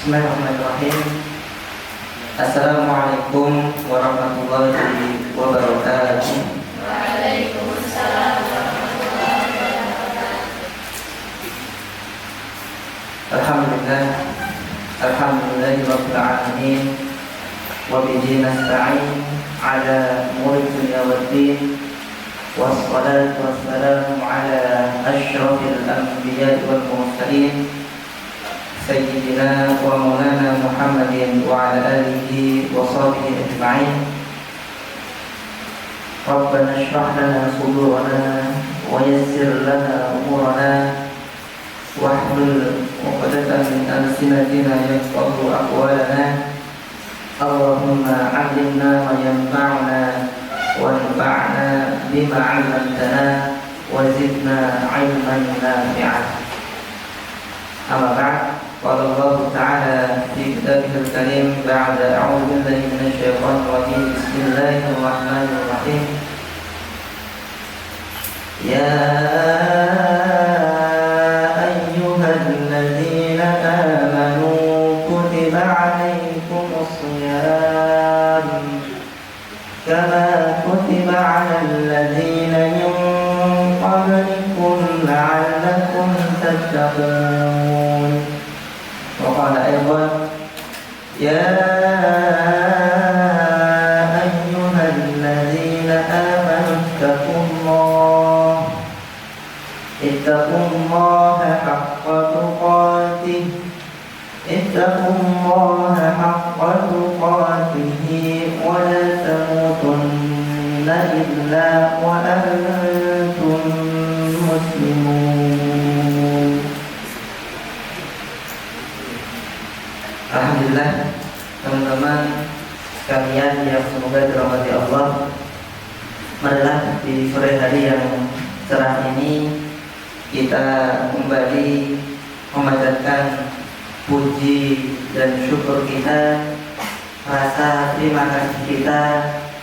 Bismillahirrahmanirrahim. Assalamualaikum warahmatullahi wabarakatuh. Waalaikumsalam warahmatullahi wabarakatuh. Alhamdulillahirabbil alamin. Wa bihi nasta'in ala umuri dunya waddin. Wassalatu wassalamu ala asyrafil anbiya'i wal mursalin Sayyidina wa maulana Muhammadin wa ala alihi wa sahbihi ajma'in. Rabbana shrah lana sudurana wa yassir lana umurana wahlul 'uqdatam min alsinatina yafqahu aqwalana. Allahumma 'allimna ma yanfa'una wanfa'na bima 'allamtana wa zidna 'ilman nafi'an. Amma ba'd. Qala Allah Ta'ala fi kitabihil karim ba'da a'udzu billahi minasy syaithanir rajim. Bismillahirrahmanirrahim. Ya ayyuhalladzina amanu kutiba 'alaikumus shiyam kama kutiba 'alal ladzina min qablikum la'allakum tattaqun. وقال أيضا يا أيها الذين آمنوا اتقوا الله حق تقاته ولا تموتن إلا وأنتم مسلمون. Alhamdulillah, teman-teman sekalian yang semoga dirahmati Allah, marilah di sore hari yang cerah ini kita kembali memanjatkan puji dan syukur kita, rasa terima kasih kita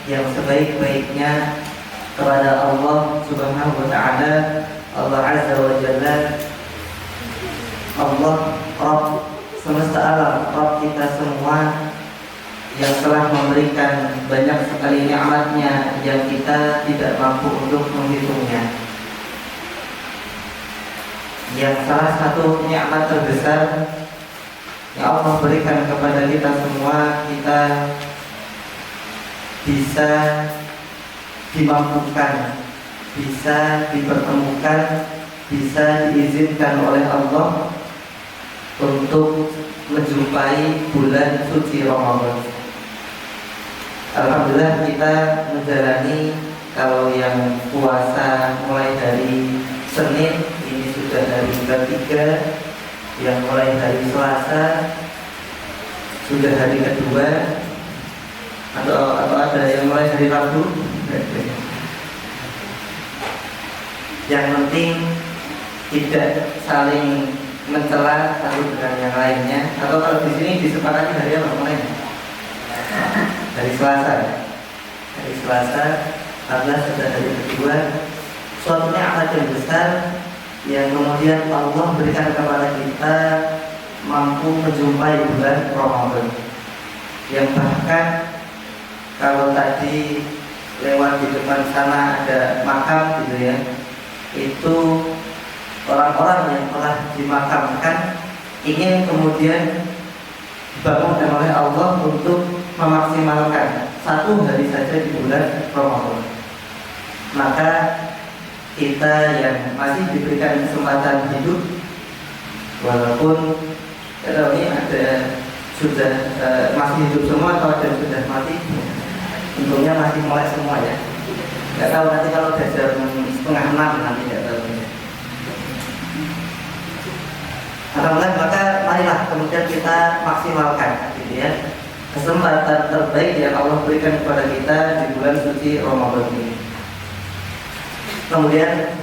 yang sebaik-baiknya kepada Allah Subhanahu wa Ta'ala, Allah Azza wa Jalla, Allah Rabb semesta alam, Rabb kita semua yang telah memberikan banyak sekali nikmat-Nya yang kita tidak mampu untuk menghitungnya. Yang salah satu nikmat terbesar yang Allah berikan kepada kita semua, kita bisa dimampukan, bisa dipertemukan, bisa diizinkan oleh Allah untuk menjumpai bulan suci Ramadan. Alhamdulillah kita menjalani, kalau yang puasa mulai hari Senin ini sudah hari ketiga, yang mulai hari Selasa sudah hari kedua, atau ada yang mulai hari Rabu. Yang penting tidak saling mencela satu dengan yang lainnya. Atau kalau di sini disepakati hari apa mulainya? Hari Selasa. Hari Selasa karena sudah hari kedua. Suatu nikmat yang besar yang kemudian Allah berikan kepada kita, mampu menjumpai bulan Ramadan. Yang bahkan kalau tadi lewat di depan sana ada makam gitu ya, itu orang-orang yang telah dimakamkan ingin kemudian dibangunkan oleh Allah untuk memaksimalkan satu hari saja di bulan Ramadan. Maka kita yang masih diberikan kesempatan hidup, walaupun ini ada sudah masih hidup semua atau ada sudah mati, untungnya masih mulai semua ya. Nggak tahu nanti kalau udah jam 5:30 nanti nggak tahu. Alhamdulillah, maka marilah kemudian kita maksimalkan gitu ya, kesempatan terbaik yang Allah berikan kepada kita di bulan suci Ramadan ini. Kemudian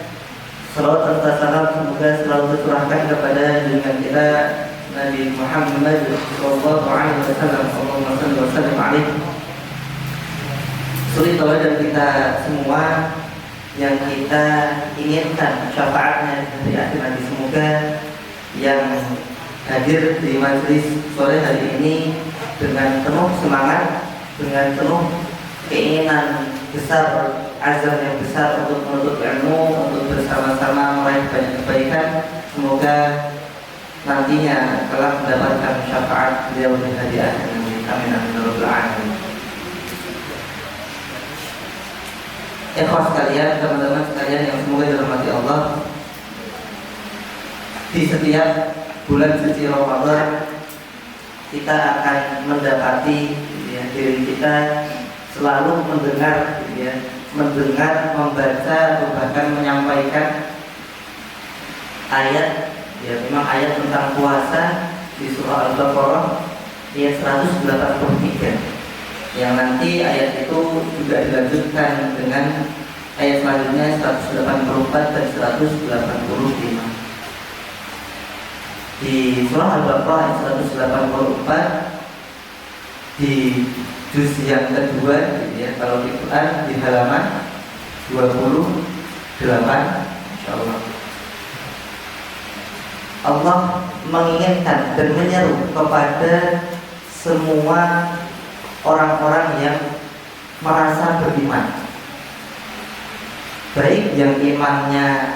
salawat serta salam semoga selalu tercurahkan kepada junjungan kita Nabi Muhammad sallallahu alaihi wasallam. Allahumma shalli wa sallim alaihi. Suri tauladan kita semua yang kita inginkan syafaatnya dari akhir nanti, semoga yang hadir di majelis sore hari ini dengan penuh semangat, dengan penuh keinginan besar, azam yang besar untuk menuntut ilmu, untuk bersama-sama meraih banyak kebaikan. Semoga nantinya telah mendapatkan syafaat beliau di hari akhir nanti. Amin amin ya rabbal alamin. Ikhwas sekalian, teman-teman sekalian yang semoga dirahmati Allah, di setiap bulan suci Ramadan kita akan mendapati diri kita selalu mendengar, membaca atau bahkan menyampaikan ayat, memang ayat tentang puasa di surah Al-Baqarah ayat 183. Yang nanti ayat itu juga dilanjutkan dengan ayat selanjutnya 184 dan 185. Di surah Al-Baqarah ayat 184 di juz yang kedua, kalau di Quran di halaman 28, insyaallah. Allah menginginkan dan menyeru kepada semua orang-orang yang merasa beriman, baik yang imannya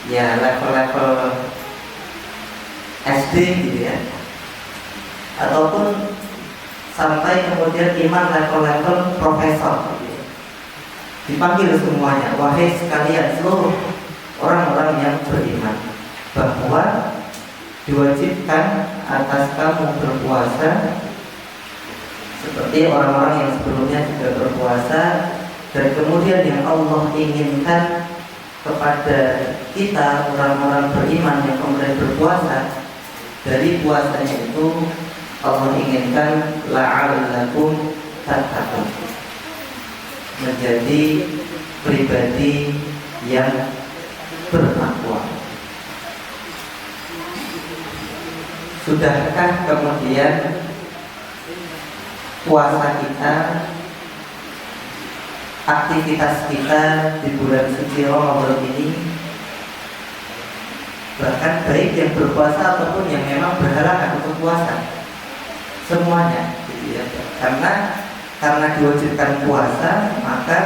level-level SD ataupun sampai kemudian iman level-level profesor. Dipanggil semuanya, wahai sekalian seluruh orang-orang yang beriman, bahwa diwajibkan atas kamu berpuasa seperti orang-orang yang sebelumnya juga berpuasa, dan kemudian yang Allah inginkan kepada kita orang-orang beriman yang kemudian berpuasa, dari puasanya itu Allah inginkan la'allakum tattaqun, menjadi pribadi yang bertakwa. Sudahkah kemudian puasa kita, aktivitas kita di bulan suci Ramadan ini, bahkan baik yang berpuasa ataupun yang memang berhalangan untuk puasa, semuanya, karena diwajibkan puasa, maka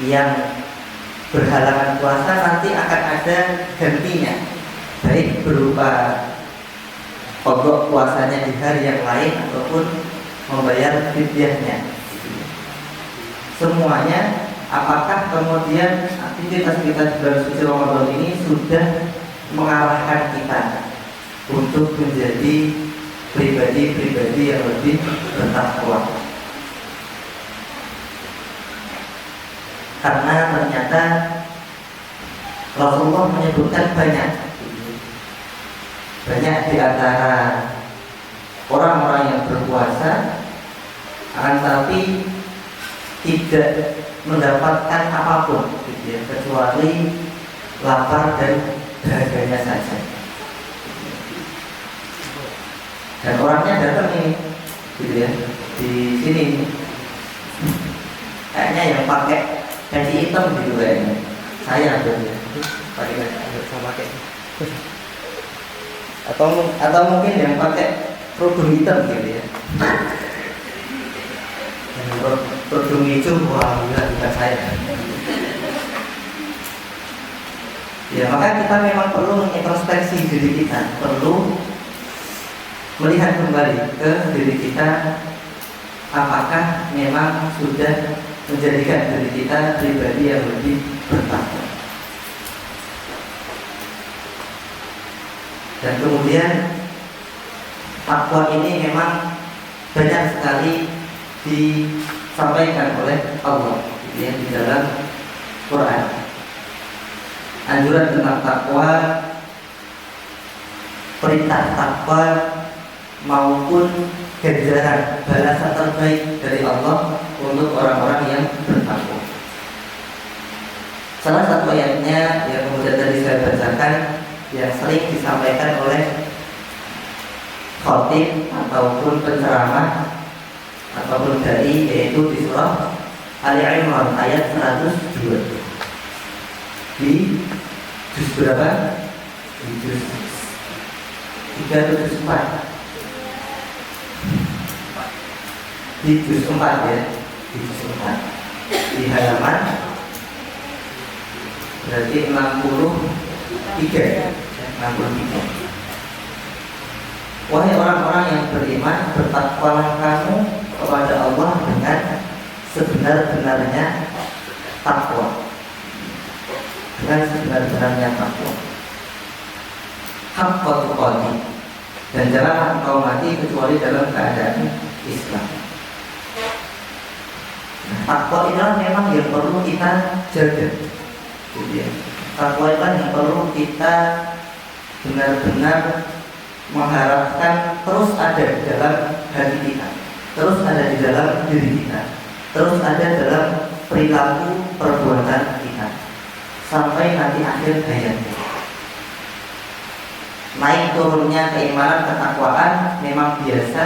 yang berhalangan puasa nanti akan ada gantinya, baik berupa pokok puasanya di hari yang lain ataupun membayar fidyahnya. Semuanya, apakah kemudian aktivitas kita di bulan suci Ramadan ini sudah mengarahkan kita untuk menjadi pribadi-pribadi yang lebih bertakwa? Karena ternyata Rasulullah menyebutkan banyak di antara orang-orang yang berpuasa, akan tapi tidak mendapatkan apapun, kecuali lapar dan dahaganya saja. Dan orangnya datang ini, di sini, kayaknya yang pakai peci hitam gitu kayaknya. Saya pakai atau mungkin yang pakai kerudung hitam kerudung hijau, wah bukan saya. Maka kita memang perlu mengintrospeksi diri kita, perlu melihat kembali ke diri kita, apakah memang sudah menjadikan diri kita pribadi yang lebih bertakwa. Dan kemudian takwa ini memang banyak sekali disampaikan oleh Allah di dalam Quran. Anjuran tentang takwa, perintah takwa maupun ganjaran balasan terbaik dari Allah untuk orang-orang yang bertakwa. Salah satu ayatnya yang kemudian tadi saya bacakan, yang sering disampaikan oleh khatib ataupun penceramah ataupun dai, yaitu di surah Ali Imran ayat 102. Di juz berapa? Di juz 374 di juz 4 ya, di juz 4 di halaman berarti 63. Wahai orang-orang yang beriman, bertakwalah kamu kepada Allah dengan sebenar-benarnya takwa. Dengan sebenar-benarnya takwa. Haqqa tuqatih, dan janganlah engkau mati kecuali dalam keadaan Islam. Takwa inilah memang yang perlu kita jaga. Takwa inilah yang perlu kita benar-benar mengharapkan terus ada di dalam hati kita, terus ada di dalam diri kita, terus ada dalam perilaku perbuatan kita sampai nanti akhir hayatnya. Naik turunnya keimanan, ketakwaan memang biasa,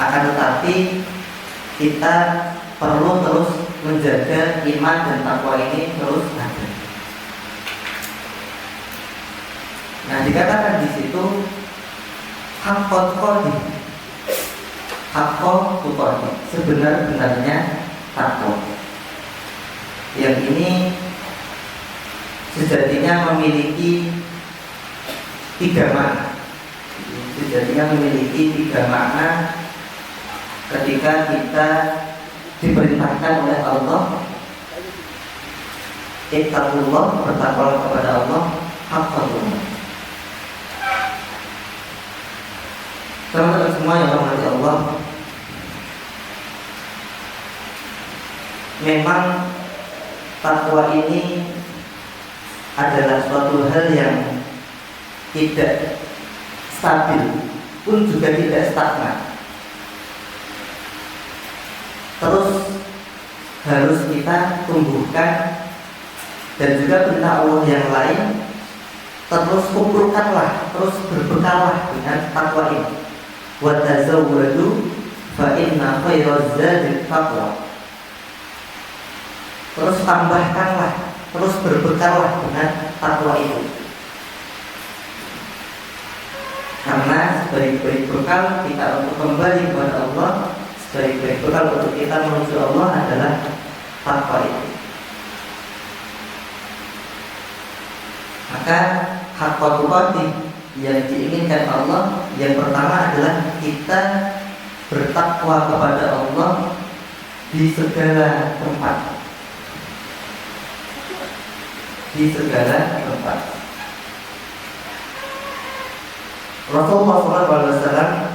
akan tetapi kita perlu terus menjaga iman dan takwa ini terus ada. Nah, dikatakan di situ haqqat qadi, haqqat qadi, sebenar-benarnya takwa. Yang ini sejatinya memiliki 3 makna. Sejatinya memiliki 3 makna ketika kita diperintahkan oleh Allah, ittaqullah, bertakwalah kepada Allah, haqqatullah. Teman-teman semua yang dirahmati Allah, memang takwa ini adalah suatu hal yang tidak stabil, pun juga tidak stagnan. Terus harus kita tumbuhkan, dan juga perintah Allah yang lain, terus kumpulkanlah, terus berbekallah dengan takwa ini. Wa tazawwadu fa inna khairaz zadi taqwa. Terus tambahkanlah, terus berbekallah dengan takwa itu. Karena sebaik-baik bekal kita untuk kembali kepada Allah, sebaik-baik bekal untuk kita menuju Allah adalah takwa itu. Maka haqqat tuqatih yang diinginkan Allah, yang pertama adalah kita bertakwa kepada Allah di segala tempat. Di segala tempat. Rasulullah SAW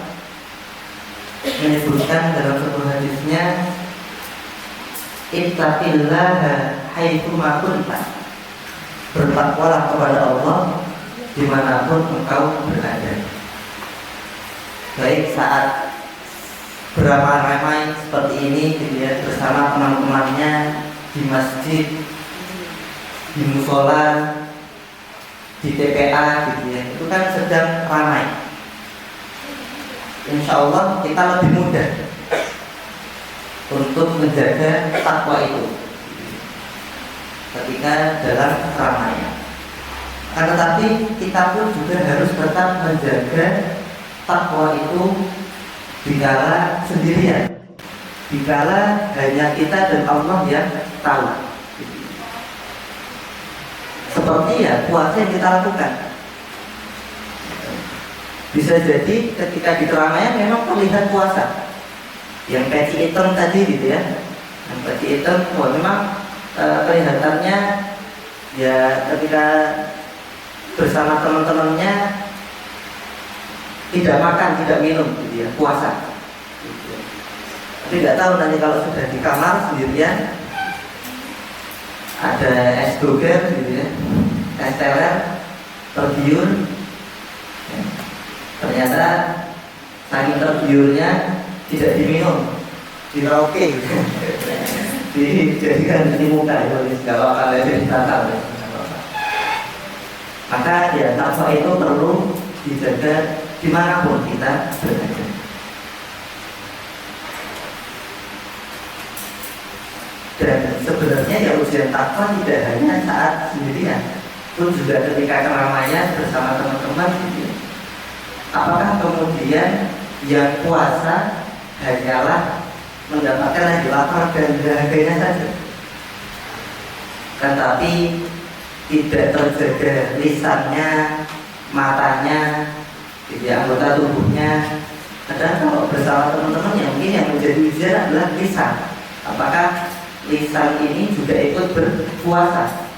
menyebutkan dalam satu hadisnya, ittaqillaha haitsu ma kunta. Bertakwalah kepada Allah dimanapun engkau berada. Baik saat beramai-ramai seperti ini gitu ya, bersama teman-temannya di masjid, di musola, di TPA gitu ya, itu kan sedang ramai. Insya Allah kita lebih mudah untuk menjaga takwa itu ketika dalam keramaian. Akan tetapi kita pun juga harus tetap menjaga takwa itu dikala sendirian, dikala hanya kita dan Allah yang tahu. Seperti ya puasa yang kita lakukan. Bisa jadi ketika di keramaian memang terlihat puasa, yang peci hitam tadi gitu ya, yang peci hitam, memang kelihatannya ya ketika bersama teman-temannya tidak makan, tidak minum gitu ya, puasa gitu ya. Tapi tidak tahu nanti kalau sudah di kamar sendirian, ada es doger gitu ya, es teler, tergiur ya. Ternyata saking tergiurnya tidak diminum, dirauke gitu. Dijadikan di muka ya, kalau kalian dibatal ya. Maka ya takwa itu perlu dijaga dimanapun kita berada. Dan sebenarnya ya ujian takwa tidak hanya saat sendirian, pun juga ketika keramaian bersama teman-teman gitu. Apakah kemudian yang puasa hanyalah mendapatkan lagi lapar dan dahaganya saja, tetapi tidak terjaga lisannya, matanya, anggota tubuhnya? Padahal kalau bersama teman-teman yang mungkin yang menjadi ujian adalah lisan. Apakah lisan ini juga ikut berpuasa?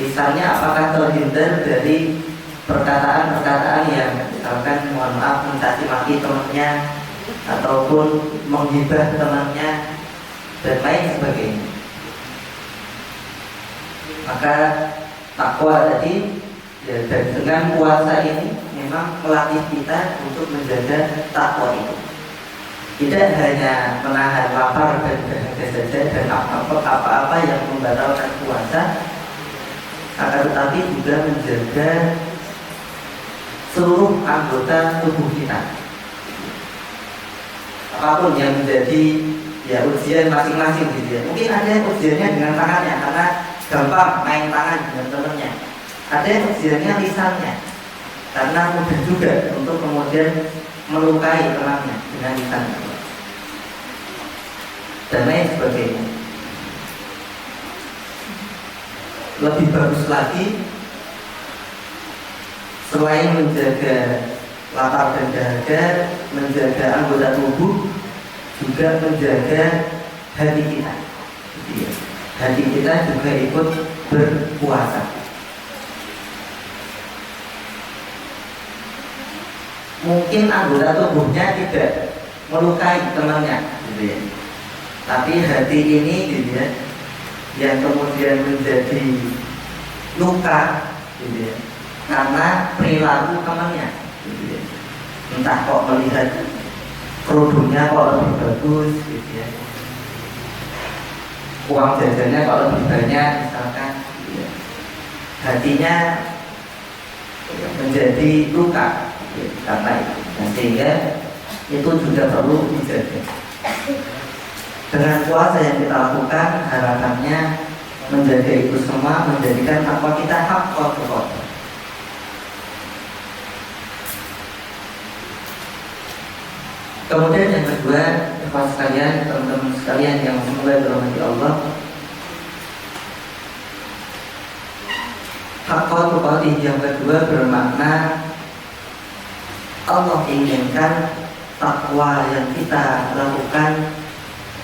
Lisannya apakah terhindar dari perkataan-perkataan yang misalkan mohon maaf mencaci maki temannya, ataupun menghibah temannya, dan lain sebagainya? Maka takwa tadi ya, dan dengan puasa ini memang melatih kita untuk menjaga takwa itu. Tidak hanya menahan lapar dan dahaga saja dan apa-apa yang membatalkan puasa, akan tetapi juga menjaga seluruh anggota tubuh kita. Apapun yang menjadi ya ujian masing-masing gitu ya. Mungkin ada yang ujiannya dengan tangannya karena gampang main tangan dengan temannya. Ada yang ujiannya lisannya karena mudah juga untuk kemudian melukai temannya dengan lisannya dan lain sebagainya. Lebih bagus lagi, selain menjaga lapar dan dahaga, menjaga anggota tubuh, juga menjaga hati kita. Hati kita juga ikut berpuasa. Mungkin anggota tubuhnya tidak melukai temannya, gitu ya. Tapi hati ini, gitu ya, yang kemudian menjadi luka, gitu ya, karena perilaku temannya, gitu ya. Entah kok melihat kerudungnya kok lebih bagus, gitu ya, uang jajannya kok lebih banyak misalkan, gitu ya. Hatinya menjadi luka, gitu ya, karena itu. Nah, sehingga itu juga perlu dijaga. Dengan puasa yang kita lakukan, harapannya menjaga itu semua, menjadikan takwa kita hak-hak. Kemudian yang kedua, ikhwan sekalian, teman-teman sekalian yang semoga dirahmati Allah, hak-hak yang kedua bermakna Allah inginkan takwa yang kita lakukan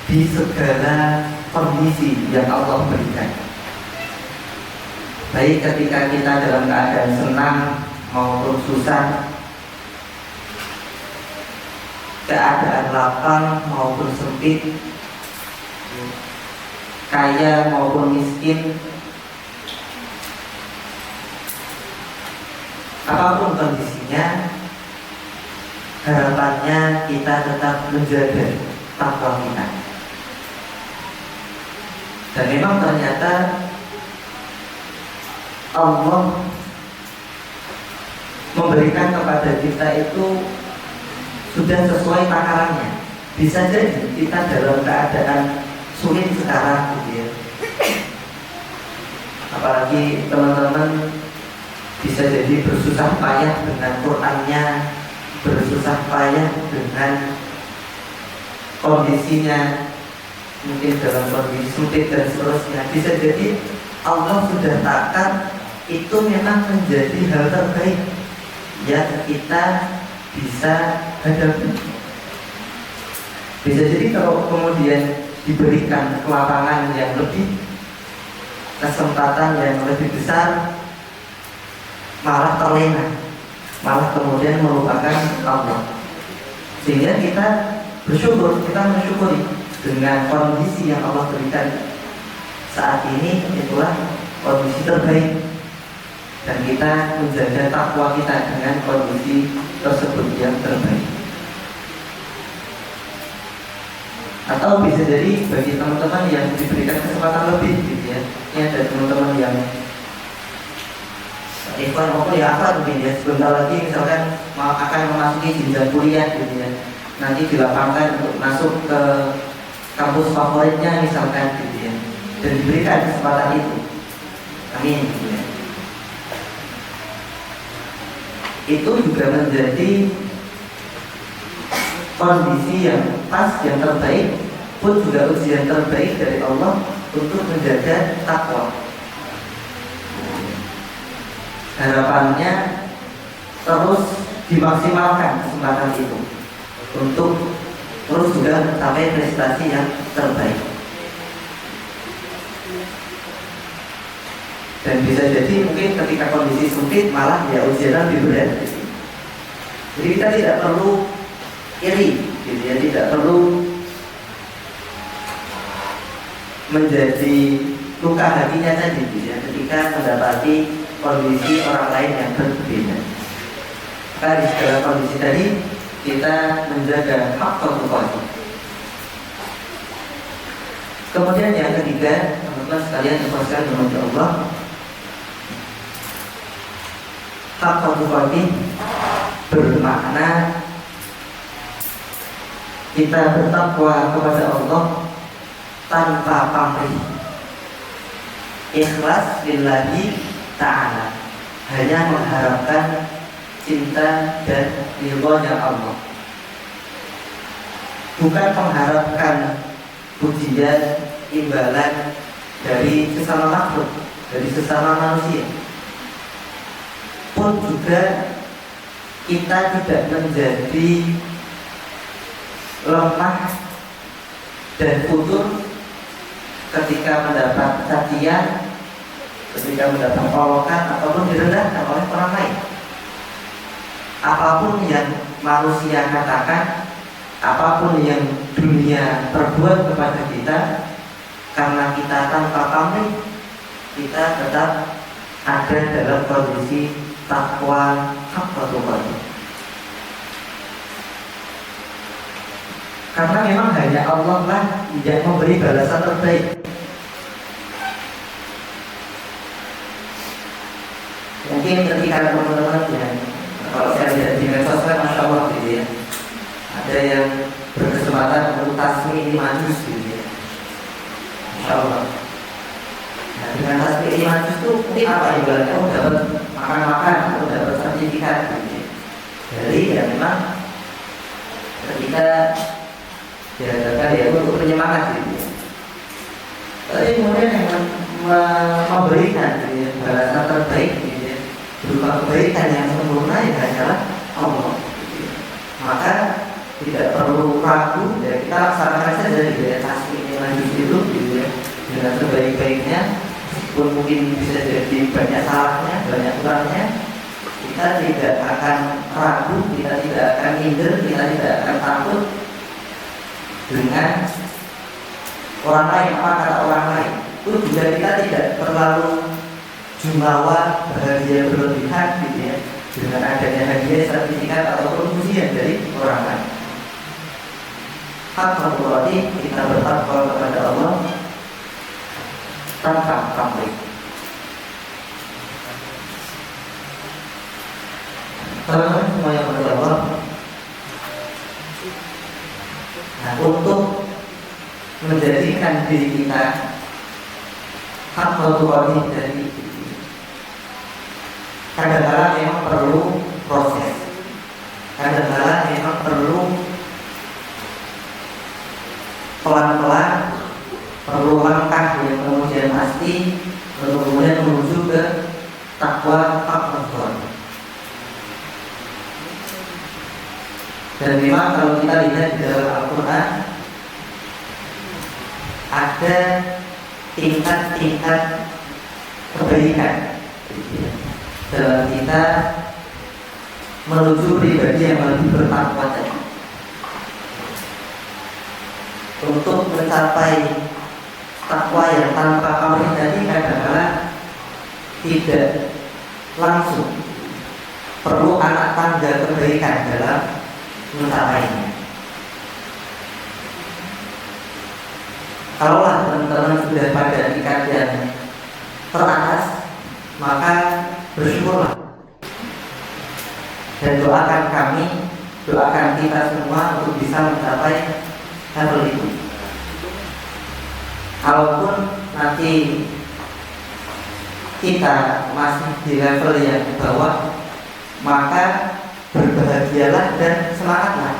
di segala kondisi yang Allah berikan. Baik ketika kita dalam keadaan senang maupun susah, keadaan lapang maupun sempit, kaya maupun miskin, apapun kondisinya, harapannya kita tetap menjaga takwa kita. Dan memang ternyata Allah memberikan kepada kita itu sudah sesuai takarannya. Bisa jadi kita dalam keadaan sulit sekarang, gitu ya. Apalagi teman-teman bisa jadi bersusah payah dengan Qur'annya, bersusah payah dengan kondisinya, mungkin dalam kondisi sempit dan seterusnya. Bisa jadi Allah sudah takar itu memang menjadi hal terbaik yang kita bisa hadapi. Bisa jadi kalau kemudian diberikan kelapangan yang lebih, kesempatan yang lebih besar, malah terlena, malah kemudian melupakan Allah. Sehingga kita bersyukur, kita mensyukuri dengan kondisi yang Allah berikan saat ini, itulah kondisi terbaik, dan kita menjaga takwa kita dengan kondisi tersebut yang terbaik. Atau bisa jadi bagi teman-teman yang diberikan kesempatan lebih, gitu ya. Ini ada teman-teman yang ikhwan maupun ya apa mungkin ya, sebentar lagi misalkan akan memasuki jenjang kuliah, gitu ya. Nanti dilapangkan untuk masuk ke kampus favoritnya misalkan, gitu ya, dan diberikan kesempatan itu. Amin, gitu ya. itu juga menjadi kondisi yang pas, yang terbaik, pun juga ujian terbaik dari Allah untuk menjaga takwa. Harapannya terus dimaksimalkan kesempatan itu untuk terus juga mencapai prestasi yang terbaik. Dan bisa jadi mungkin ketika kondisi sempit malah ya ujian lebih berat. Jadi kita tidak perlu iri, gitu ya, tidak perlu menjadi luka hatinya tadi, gitu ya, ketika mendapati kondisi orang lain yang berbeda. Maka di segala kondisi tadi kita menjaga hak konsultasi. Kemudian yang ketiga, teman-teman sekalian dikasihkan oleh Allah, hak konsultasi bermakna kita bertakwa kepada Allah tanpa pamrih, ikhlas lillahi ta'ala, hanya mengharapkan cinta dan ridhonya Allah, bukan mengharapkan pujian, imbalan dari sesama makhluk, dari sesama manusia. Pun juga kita tidak menjadi lemah dan futur ketika mendapat cacian, ketika mendapat olokan ataupun direndahkan oleh orang lain. Apapun yang manusia katakan, apapun yang dunia perbuat kepada kita, karena kita tanpa pamrih, kita tetap ada dalam kondisi takwa haqqa. Karena memang hanya Allah lah yang memberi balasan terbaik. Mungkin ketika teman-teman ya, kalau saya lihat di medsos kan Masya Allah gitu ya, ada yang berkesempatan untuk tasmi 5 juz gitu ya, Masya Allah. Nah, dengan tasmi 5 juz itu mungkin apa ibaratnya, dapat makan-makan atau dapat sertifikat gitu ya. Jadi ya memang ketika diadakan ya untuk penyemangat gitu ya. Tapi kemudian yang memberikan gitu ya, balasan terbaik gitu ya, berupa kebaikan yang sempurna ya adalah Allah gitu ya. Maka tidak perlu ragu ya, kita laksanakan saja gitu ya, tasbih lanjut itu gitu ya, dengan sebaik-baiknya, meskipun mungkin bisa jadi banyak salahnya, banyak kurangnya, kita tidak akan ragu, kita tidak akan minder, kita tidak akan takut dengan orang lain, apa kata orang lain. Itu juga kita tidak terlalu jumawa, bahagia berlebihan gitu ya, dengan adanya hadiah, sertifikat ataupun pujian dari orang lain. Hak berarti kita bertakwa kepada Allah tanpa pamrih. Teman-teman semua yang berdoa Allah, nah, untuk menjadikan diri kita hak berarti dari kadang-kadang memang perlu proses, kadang-kadang memang perlu pelan-pelan, perlu langkah yang kemudian pasti untuk kemudian menuju ke takwa hak. Dan memang kalau kita lihat di dalam Al-Quran ada tingkat-tingkat kebaikan dalam kita menuju pribadi yang lebih bertakwa tadi. Untuk mencapai takwa yang tanpa pamrih tadi kadang-kadang tidak langsung, perlu anak tangga kebaikan dalam mencapainya. Kalaulah teman-teman sudah pada tingkat yang teratas, maka bersyukurlah dan doakan kami, doakan kita semua untuk bisa mencapai level itu. Kalaupun nanti kita masih di level yang bawah, maka berbahagialah dan semangatlah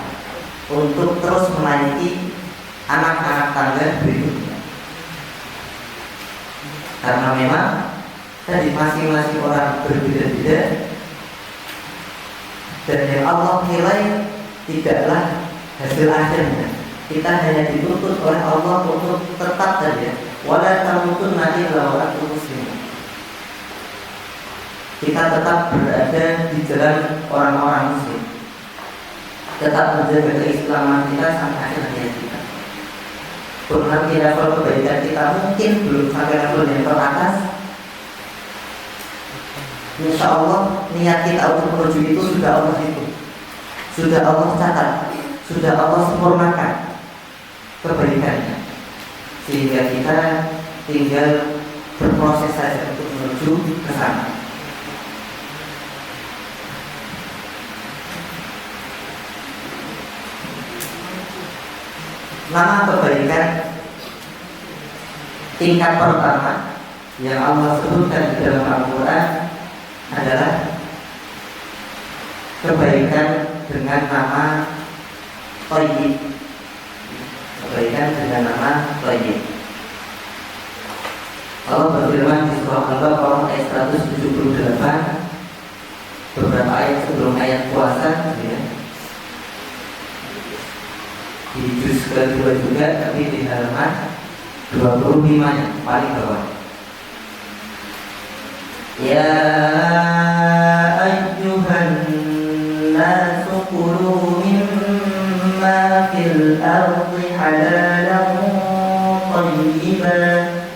untuk terus menaiki anak-anak tangga berikutnya. Karena memang tadi masing-masing orang berbeda-beda, dan yang Allah nilai tidaklah hasil akhirnya. Kita hanya dituntut oleh Allah untuk tetap saja wala tamutunna illa wa antum muslimun. Kita tetap berada di jalan orang-orang muslim, tetap menjaga keislaman kita sampai akhir hayat kita. Pun nanti level kebaikan kita mungkin belum sampai level yang teratas, insya Allah niat kita untuk menuju itu sudah Allah hitung, sudah Allah catat, sudah Allah sempurnakan kebaikannya, sehingga kita tinggal berproses saja untuk menuju ke sana. Nama kebaikan tingkat pertama yang Allah sebutkan di dalam Al-Quran adalah kebaikan dengan nama Thayyib. Kebaikan dengan nama Thayyib. Allah berfirman di surah Al-Baqarah ayat 178, beberapa ayat sebelum ayat puasa, ya. Di juz kedua juga, tapi di halaman 25 paling bawah. Ya ayyuhan nasu kulu mimma fil ardi halalan tayyiban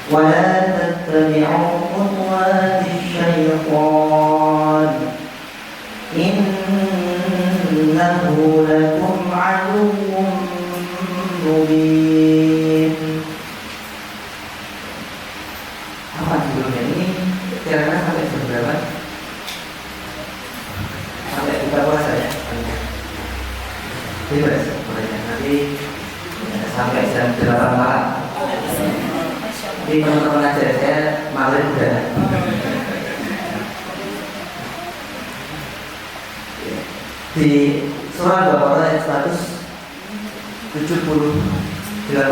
wa la tattabi'u khutuwati syaitan innahu lakum aduwwun mubin. Apa sebelumnya ini kira-kira sampai jam berapa? Sampai buka puasa ya? Bebas bolehnya nanti ya, sampai jam 8 malam. Jadi teman-teman aja, saya malam udah. Di surah Al-Baqarah ayat 178 ya, 168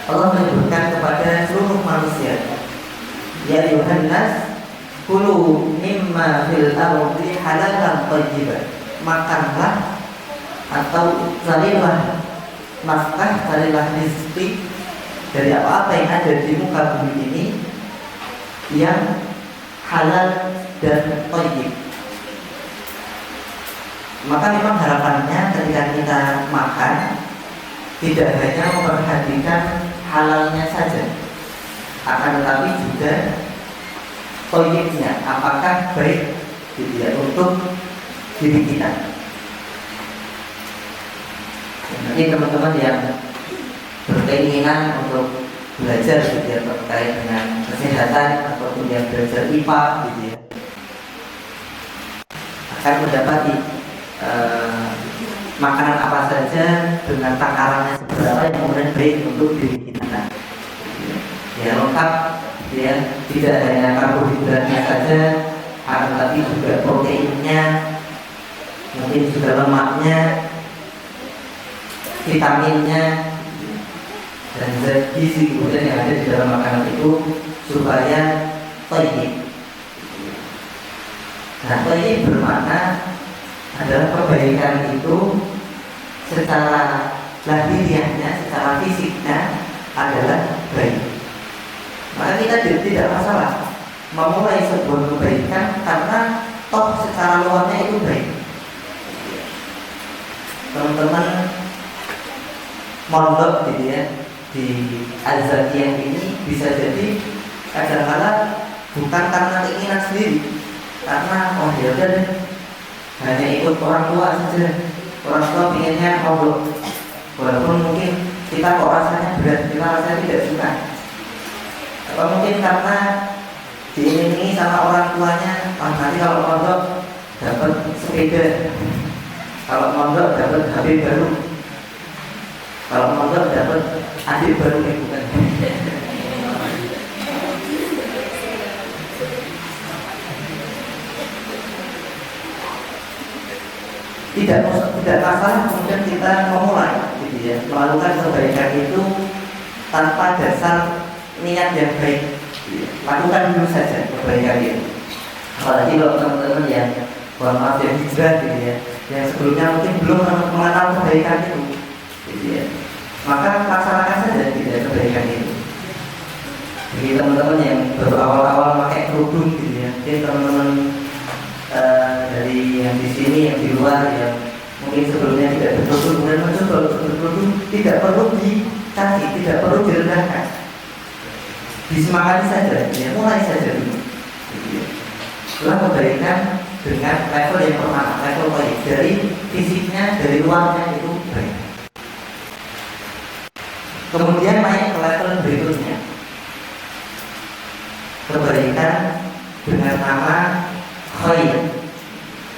Allah menyebutkan kepada seluruh manusia, ya ayuhan nas kulu mimma fil ardi halalan thayyiban, makanlah atau carilah nafkah, carilah rezeki dari apa-apa yang ada di muka bumi ini yang halal dan thayyib. Maka memang harapannya ketika kita makan tidak hanya memperhatikan halalnya saja, akan tetapi juga thayyibnya, apakah baik gitu ya, untuk diri kita. Nanti teman-teman yang berkeinginan untuk belajar gitu ya, terkait dengan kesehatan ataupun yang belajar IPA gitu ya, akan mendapati makanan apa saja dengan takarannya seberapa yang kemudian baik untuk diri kita. Ya lengkap ya, tidak hanya karbohidratnya saja, tetapi juga proteinnya, mungkin juga lemaknya, vitaminnya, dan zat gizi kemudian yang ada di dalam makanan itu supaya thayyib. Nah, thayyib bermakna adalah kebaikan itu secara lahiriahnya, secara fisiknya adalah baik. Maka kita tidak masalah memulai sebuah kebaikan karena toh secara luarnya itu baik. Teman-teman mondok gitu ya di Al-Zakiyah ini bisa jadi kadang-kadang bukan karena keinginan sendiri, karena oh ya udah deh, hanya ikut orang tua saja. Orang tua pengennya mondok, walaupun mungkin kita kok rasanya berat, kita rasanya tidak suka. Atau mungkin karena diiringi sama orang tuanya, nanti kalau mondok dapat sepeda, kalau mondok dapat HP baru, kalau mondok dapat Adik baru bukan. Tidak masalah kemudian kita memulai gitu ya, melakukan kebaikan itu tanpa dasar niat yang baik gitu ya. Lakukan dulu saja kebaikan itu. Apalagi kalau teman-teman yang mohon maaf yang hijrah gitu ya, yang sebelumnya mungkin belum mengenal kebaikan itu gitu ya, maka laksanakan saja gitu ya, kebaikan itu. Jadi teman-teman yang baru awal-awal pakai kerudung gitu ya, mungkin teman-teman dari yang di sini, yang di luar, yang mungkin sebelumnya tidak berkerudung, kemudian mencoba untuk berkerudung, tidak perlu dikasih, tidak perlu direndahkan, disemangati saja, ya, mulai saja dulu. Setelah kebaikan dengan level yang pertama, level baik, dari fisiknya, dari luarnya itu baik. Kemudian naik ke level berikutnya, kebaikan dengan nama khair,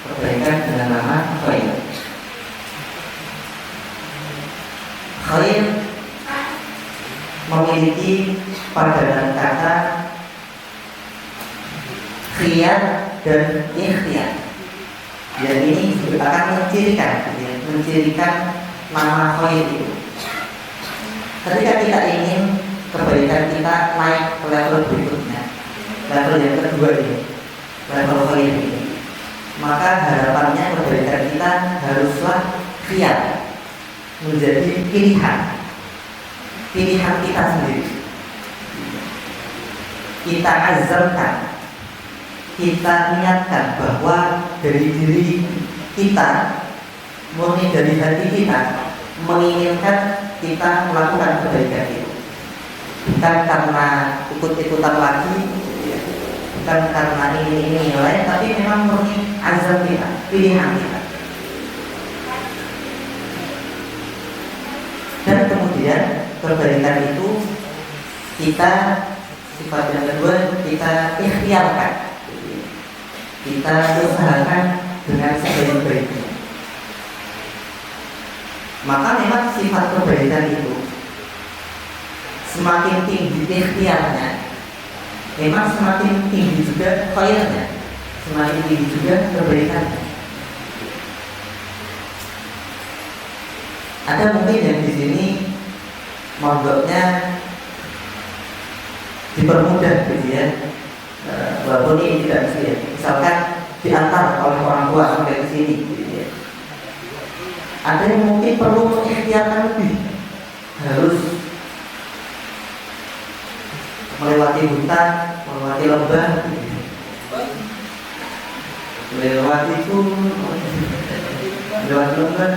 kebaikan dengan nama khair. Khair memiliki padanan kata khiyar dan ikhtiar. Dan ini akan mencirikan nama khair itu. Ketika kita ingin kebaikan kita naik ke level berikutnya, level yang kedua ini, level khair ini, maka harapannya kebaikan kita haruslah khiyar, menjadi pilihan kita sendiri. Kita azamkan, kita niatkan bahwa dari diri kita, murni dari hati kita, menginginkan kita melakukan kebaikan itu, bukan karena ikut-ikutan lagi, bukan karena ini lain, tapi memang murni azam kita, pilihan kita. Dan kemudian kebaikan itu kita, sifat yang kedua, kita ikhtiarkan, kita usahakan dengan sebaik-baiknya. Maka memang sifat kebaikan itu semakin tinggi ikhtiarnya, memang semakin tinggi juga khairnya, semakin tinggi juga kebaikannya. Ada mungkin yang di sini mondoknya dipermudah gitu ya, walaupun ini tidak mesti ya, misalkan diantar oleh orang tua sampai ke sini gitu ya. Ada yang mungkin perlu mengikhtiarkan lebih, harus melewati hutan, melewati lembah, melewati gunung, melewati lembah,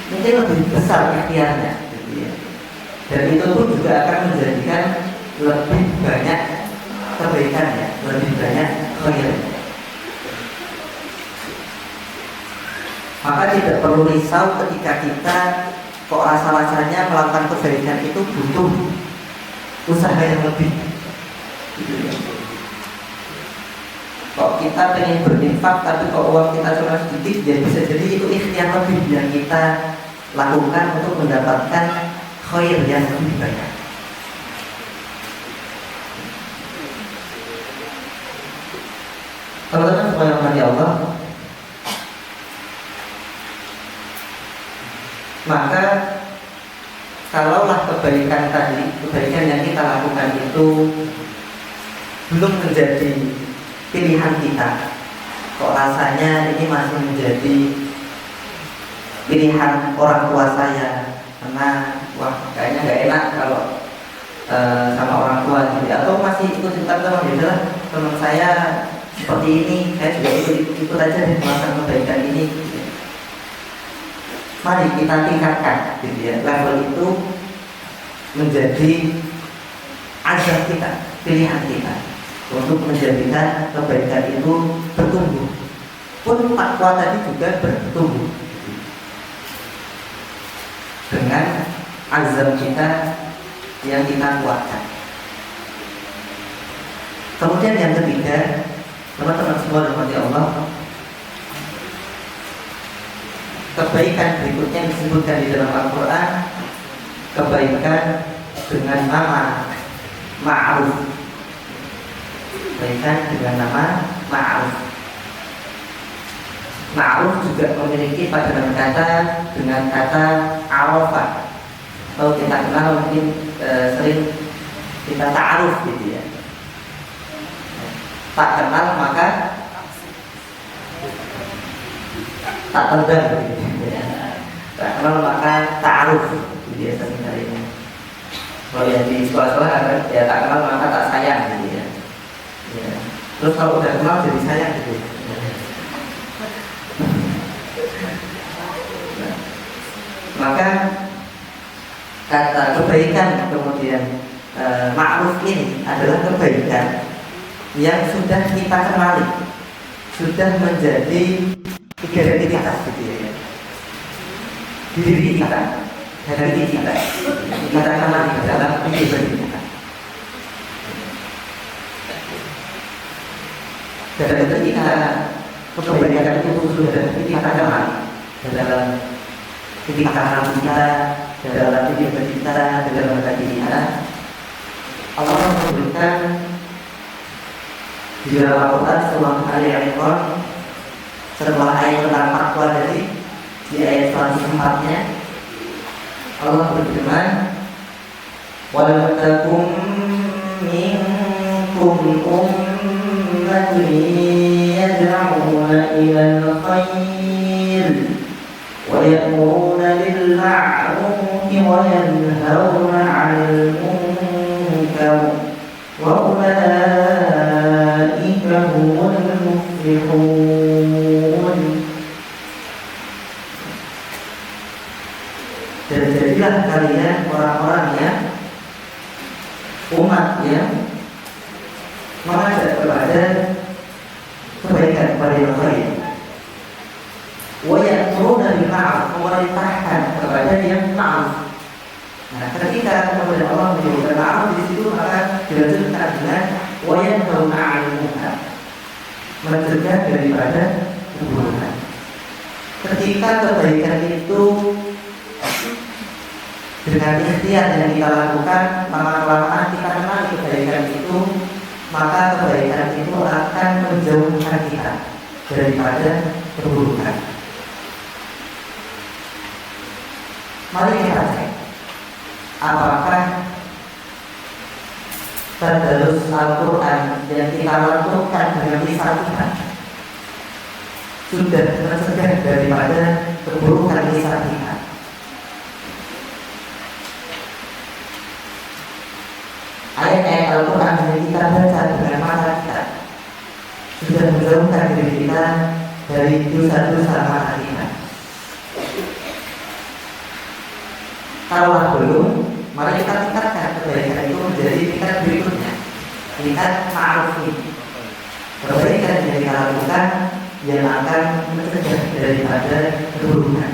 mungkin lebih besar ikhtiarnya gitu ya. Dan itu pun juga akan menjadikan lebih banyak kebaikannya, lebih banyak khairnya. Maka tidak perlu risau ketika kita kok rasa-rasanya melakukan kebaikan itu butuh usaha yang lebih gitu ya. Kok kita pengen berinfak tapi kok uang kita cuma sedikit, ya bisa jadi itu ikhtiar lebih yang kita lakukan untuk mendapatkan khair yang lebih banyak. Teman-teman supaya menghargai Allah, maka kalaulah kebaikan tadi, kebaikan yang kita lakukan itu belum menjadi pilihan kita, kok rasanya ini masih menjadi pilihan orang tua saya, karena wah kayaknya nggak enak kalau sama orang tua gitu, atau masih ikut-ikutan teman, adalah teman saya seperti ini, saya juga ikut aja deh melakukan kebaikan ini gitu. Mari kita tingkatkan gitu ya, level itu menjadi azam kita, pilihan kita untuk menjadikan kebaikan itu bertumbuh. Pun takwa tadi juga bertumbuh dengan azam kita yang kita kuatkan. Kemudian yang ketiga, teman-teman semua rahmati Allah, kebaikan berikutnya yang disebutkan di dalam Al-Quran, kebaikan dengan nama ma'ruf. Kebaikan dengan nama ma'ruf. Ma'ruf juga memiliki padanan kata dengan kata arafah. Kalau kita kenal mungkin sering kita ta'aruf gitu ya. Tak kenal maka tak tendang gitu ya. Tak kenal maka ta'aruf gitu ya sebenarnya. Kalau yang di sekolah-sekolah ada ya tak kenal maka tak sayang gitu ya. Ya. Terus kalau udah kenal jadi sayang gitu. Maka kata kebaikan kemudian ma'ruf ini adalah kebaikan yang sudah kita kenali, sudah menjadi identitas gitu ya. Diri kita, hati kita kenali dalam kehidupan kita. Dan ketika kebaikan itu sudah kita kenali dalam ketika kita, dalam kehidupan kita, dalam hati kita, Allah memberikan di dalam Al-Quran surah Al-Imran setelah ayat tentang takwa tadi, di ayat 104-nya Allah berfirman, "Wal takum minkum ummatun yad'una ilal khair wa ya'muruna bil ma'ruf wa yanhauna 'anil munkar wa ulaika humul muflihun." Dan jadilah kalian orang-orang yang umat yang mengajak kepada kebaikan, kepada yang baik. Wa ya'muruna bil ma'ruf, memerintahkan kepada yang ma'ruf. Nah, ketika kemudian Allah menyebutkan ma'ruf di situ, maka dilanjutkan dengan wa yanhauna 'anil munkar, mencegah daripada keburukan. Ketika kebaikan itu dengan ikhtiar yang kita lakukan, lama-kelamaan kita kenal kebaikan itu, maka kebaikan itu akan menjauhkan kita daripada keburukan. Mari kita cek apakah tadarus Al-Quran yang kita lakukan dengan lisan kita sudah mencegah daripada keburukan lisan kita. Ayat-ayat Al-Quran yang kita baca dengan mata kita sudah menjauhkan diri kita dari dosa-dosa mata kita. Kalau belum, mari kita tingkatkan kebaikan itu menjadi tingkat berikutnya, tingkat ma'ruf ini. Kebaikan yang kita lakukan yang akan mencegah daripada keburukan.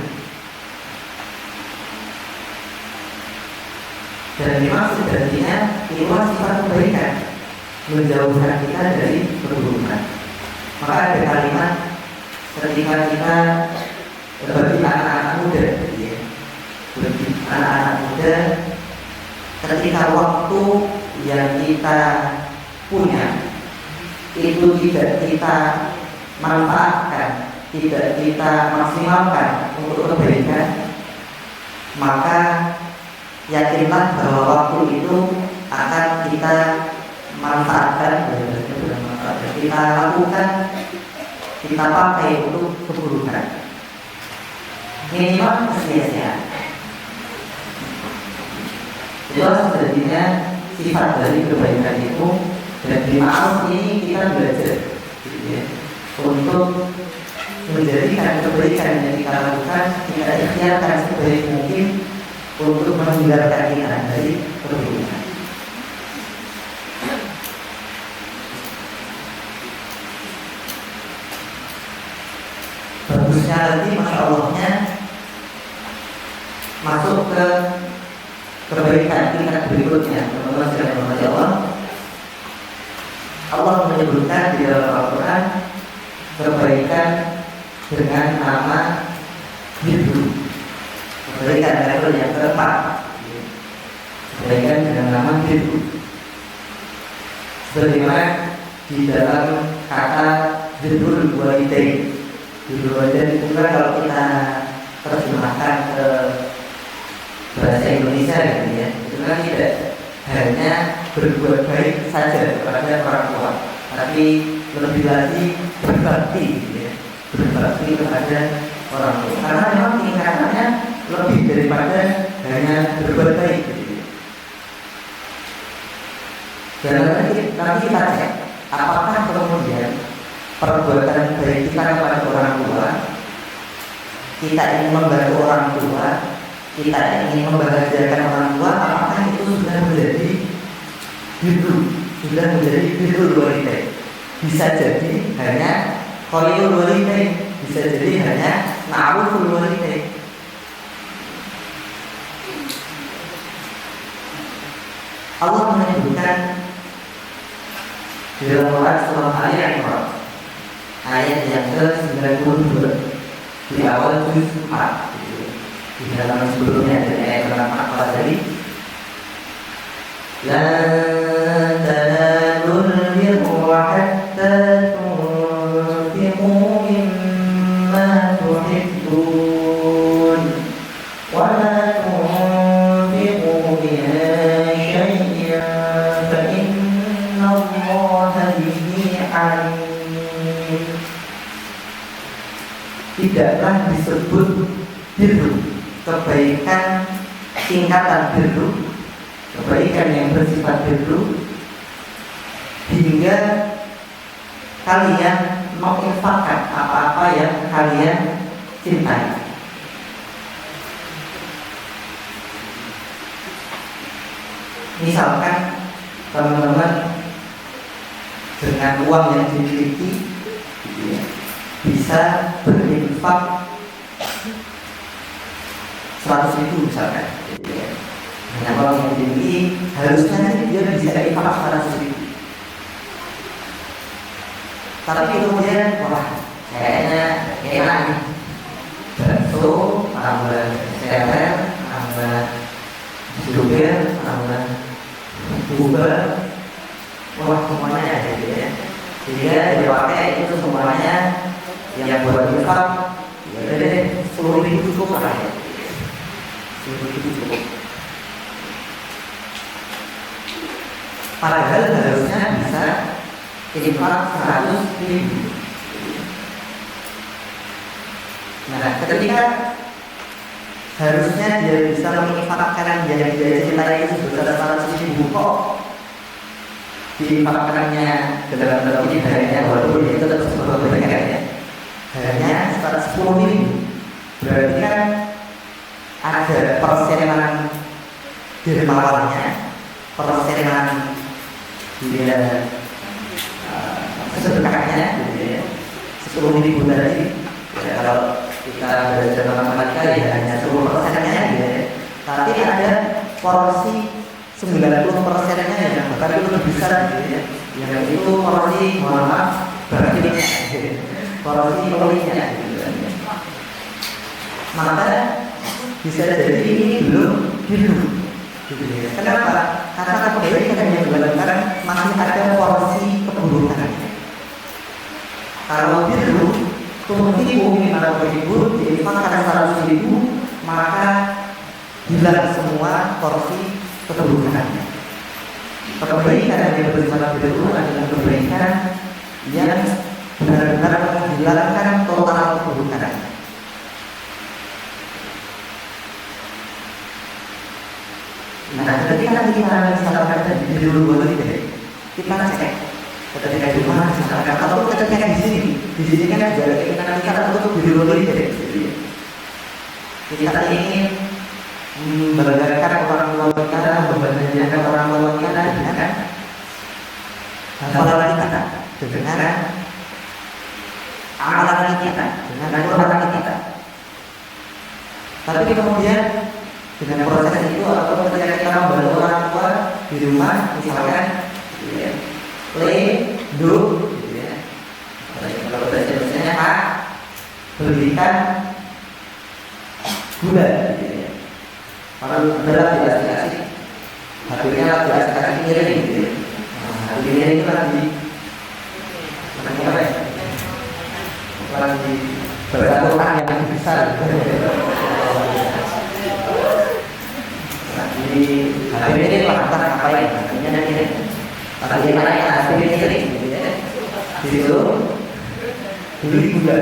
Dan dimaksud artinya itulah sifat kebaikan, menjauhkan kita dari keburukan. Maka ada kalimat ketika kita bagi anak-anak muda, ya, bagi anak-anak muda, ketika waktu yang kita punya itu tidak kita manfaatkan, tidak kita maksimalkan untuk kebaikan, maka yakinlah bahwa waktu itu akan kita manfaatkan, kita lakukan, kita pakai untuk keburukan. Minimal sia-sia. Jelas jadinya sifat dari kebaikan itu, dan di ma'ruf ini kita belajar ya, untuk menjadikan kebaikan yang kita lakukan, kita ikhtiarkan sebaik mungkin untuk menghindarkan kita dari keburukan. Bagusnya lagi, masya Allahnya, masuk ke kebaikan tingkat berikutnya, teman-teman sekalian rahmati Allah. Allah menyebutkan di dalam Al-Quran kebaikan dengan nama birru. Kebaikan level yang keempat, kebaikan dengan nama birru. Sebagaimana di dalam kata birrul walidain. Birrul walidain itu kan kalau kita terjemahkan ke bahasa Indonesia gitu ya, itu kan tidak hanya berbuat baik saja kepada orang tua, tapi lebih lagi berbakti gitu ya, berbakti kepada orang tua, karena memang tingkatannya lebih daripada hanya berbuat baik gitu ya. Dan nanti kita cek apakah kemudian perbuatan baik kita kepada orang tua, kita ingin membantu orang tua, kita ingin membahagiakan orang tua, apakah itu sudah menjadi birru, sudah menjadi birrul walidain? Bisa jadi hanya qaulul walidain, bisa jadi hanya ma'ruful walidain. Allah menyebutkan di dalam Quran surah Al-Imran ayat yang ke-92 di awal juz 4. Di dalam sebelumnya dari ayat ke-4 tadi, lan tanalul birra hatta tunfiqu mimma tuhibbun wa ma tunfiqu min syai'in fa inna Allaha bihi alim. Tidaklah disebut birru, kebaikan tingkatan birru, kebaikan yang bersifat birru, hingga kalian menginfakkan apa-apa yang kalian cintai. Misalkan teman-teman dengan uang yang dimiliki bisa berinfak 100.000 misalkan, dengan uang yang dimiliki harusnya dia bisa infak 100.000. Tapi kemudian wah kayaknya enak nih, bakso tambah seler tambah sugar tambah bubur, wah semuanya ada gitu ya. Sehingga dipakai itu semuanya yang buat infak ya udah deh 10.000 cukup lah ya. 10.000 cukup. Padahal harusnya bisa infak 100.000. Nah, ketika harusnya dia bisa menginfakkan yang dia cintai itu sebesar 100.000 kok diinfakkannya dalam ini hanya walaupun itu tetap sebuah kebaikan ya, hanya 110.000, berarti kan ada persenan dermawannya, persenan dia kesedekahnya gitu ya, 10.000 tadi ya, kalau kita belajar matematika ya hanya 10%-nya gitu ya, tapi ada porsi 90%-nya yang bahkan itu lebih besar gitu ya, yang itu porsi mohon maaf berarti porsi pelitnya gitu ya. Maka bisa jadi ini belum birru gitu ya. Kenapa? Karena kebaikan yang dilakukan masih ada porsi keburukan. Kalau birru tumtiku mimma tuhibbun diinfakkan 100.000, maka hilang semua porsi keburukannya. Kebaikan yang bersifat birru adalah kebaikan yang benar-benar menghilangkan total keburukan. Nah, ketika kita misalkan tadi di dulu kita cek ketika di rumah misalkan, atau ketika di sini kan jaga keinginan kita untuk di dulu kita ingin membanggakan orang tua kita, membahagiakan orang tua kita dengan hafalan kita, dengan amalan kita, dengan Quran kita. Tapi kemudian dengan proses itu atau ketika kita membantu orang tua di rumah misalkan play, do gitu ya. Kalau bahasa Indonesianya Pak, belikan bulan gitu ya. Kalau berat di asik-asik, HP-nya lagi asik-asik ngirim gitu ya. Nah, ngirim itu lagi apa ya? Lagi baca Quran yang besar. Di HP ini lantas ngapain? Artinya ngirim. Lagi naik HP ini ngirim gitu ya. Disuruh beli gula.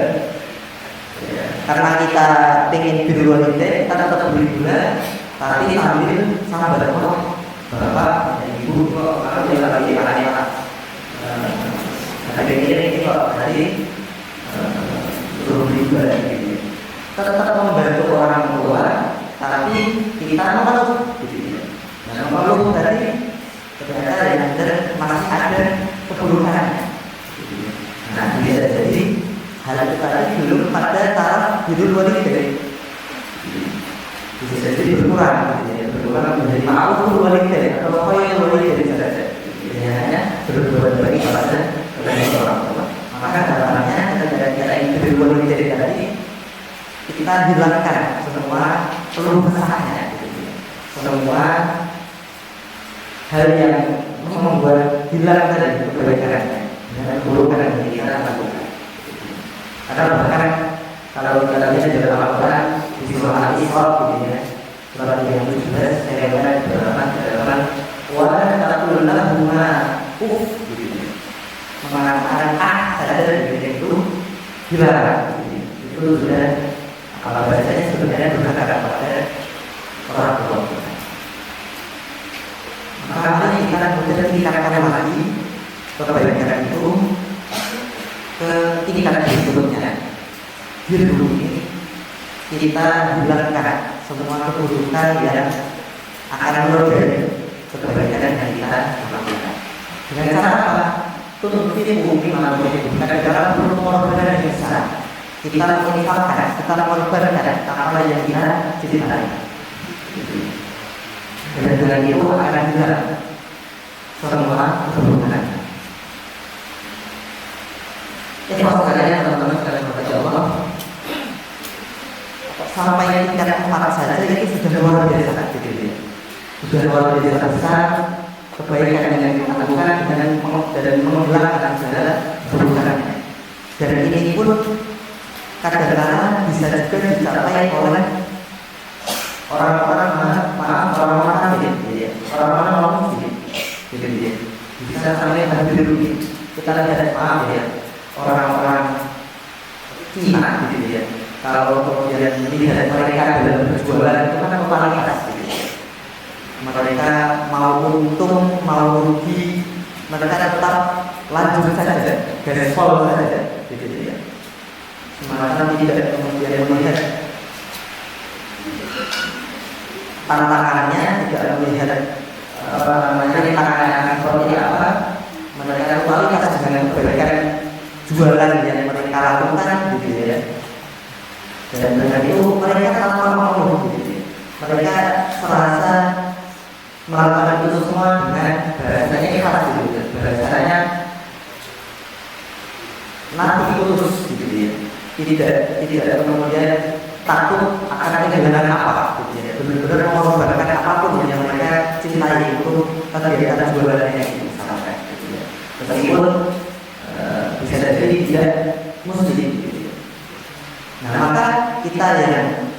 Karena kita pengen beli gula kita tetap beli gula, tapi sambil sahabat bapak dan ibu kok kalau dia lagi anak-anak ada ini kok tadi suruh beli gula gitu. Tetap membantu orang tua, tapi kita mengeluh gitu. Nah, mengeluh tadi ternyata yang masih ada keburukan. Nah, bisa jadi hal itu tadi belum pada taraf hidup walidain. Bisa jadi berkurang, berkurang menjadi ma'ruf walidain atau khairul walidain saja. Hanya berbuat baik kepada orang tua. Maka dalamnya cara hidup walidain tadi kita hilangkan semua seluruh kesalahannya, semua hal yang membuat hilang dari kebaikannya dan keburukan yang kita lakukan. Karena bahkan kalau kita lihat dalam Al-Quran di surah Al-Isra gitu ya, surah yang 17 saya baca dalam wala taqulnahuma gitu ya, mengatakan saja itu dilarang. Itu sudah kalau bahasanya sebenarnya durhaka kepada orang tua. Maka ini kita kemudian tingkatkan lagi kebaikan itu ke tingkatan berikutnya. Biar dulu ini kita hilangkan semua keburukan yang akan merodai kebaikan yang kita lakukan. Dengan cara apa? Tutupi bumi manusia kita dalam pengorbanan yang besar. Kita menginfakkan, kita mengorbankan apa yang kita cintai. Dan dengan itu akan hilang semua keburukan. Jadi kalau kalian teman-teman sekalian berkata Allah, sampai tingkat 4 saja ini sudah luar biasa gitu ya. Sudah luar biasa besar kebaikan yang kita lakukan dan menghilangkan segala keburukannya. Dan ini pun kadang-kadang bisa juga dicapai oleh orang-orang orang-orang gitu ya. Bisa sampai hampir kita lihat maaf ya. Orang-orang Cina gitu ya. Kalau kemudian melihat mereka dalam berjualan itu kan totalitas gitu ya. Mereka mau untung, mau rugi, mereka tetap lanjut saja, gaspol saja gitu ya. Semacam tidak kemudian melihat tantangannya, tidak melihat apa namanya tantangannya seperti apa. Mereka kualitas dengan kebaikan jualan yang mereka lakukan gitu ya. Dan dengan itu mereka tanpa mau gitu ya. Mereka serasa melakukan itu semua dengan bahasanya ikhlas gitu. Bahasanya nanti putus gitu ya. Tidak kemudian takut akan kehilangan apa gitu ya. Benar-benar mengorbankan apapun yang mereka cintai untuk kegiatan jualannya itu misalkan gitu ya. Meskipun bisa jadi tidak muslim gitu. Nah, maka kita yang